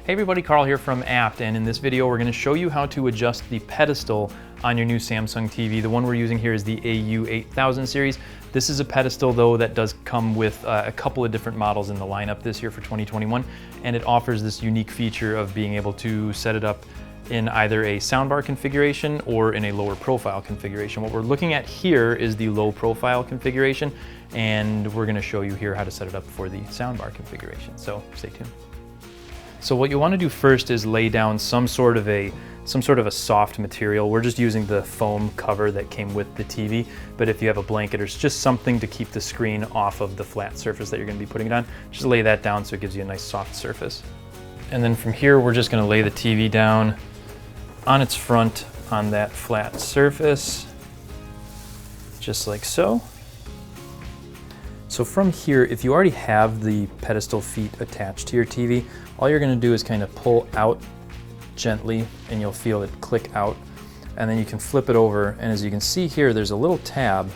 Hey everybody, Carl here from Apt, and in this video we're going to show you how to adjust the pedestal on your new Samsung TV. The one we're using here is the AU8000 series. This is a pedestal though that does come with a couple of different models in the lineup this year for 2021, and it offers this unique feature of being able to set it up in either a soundbar configuration or in a lower profile configuration. What we're looking at here is the low profile configuration, and we're going to show you here how to set it up for the soundbar configuration, so stay tuned. So what you want to do first is lay down some sort of a soft material. We're just using the foam cover that came with the TV, but if you have a blanket or just something to keep the screen off of the flat surface that you're going to be putting it on, just lay that down so it gives you a nice soft surface. And then from here we're just going to lay the TV down on its front on that flat surface, just like so. So from here, if you already have the pedestal feet attached to your TV, all you're going to do is kind of pull out gently and you'll feel it click out, and then you can flip it over, and as you can see here there's a little tab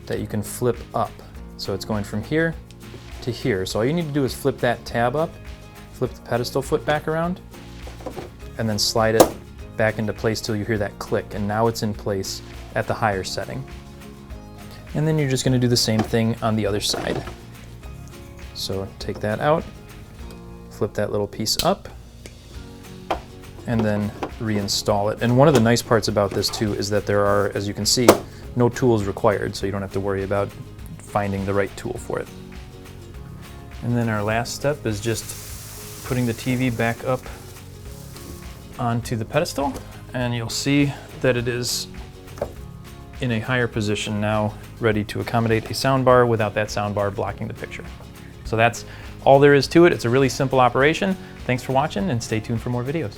that you can flip up. So it's going from here to here. So all you need to do is flip that tab up, flip the pedestal foot back around, and then slide it back into place till you hear that click, and now it's in place at the higher setting. And then you're just going to do the same thing on the other side. So take that out, flip that little piece up, and then reinstall it. And one of the nice parts about this too is that there are, as you can see, no tools required, so you don't have to worry about finding the right tool for it. And then our last step is just putting the TV back up onto the pedestal, and you'll see that it is in a higher position now, ready to accommodate a soundbar without that soundbar blocking the picture. So that's all there is to it. It's a really simple operation. Thanks for watching, and stay tuned for more videos.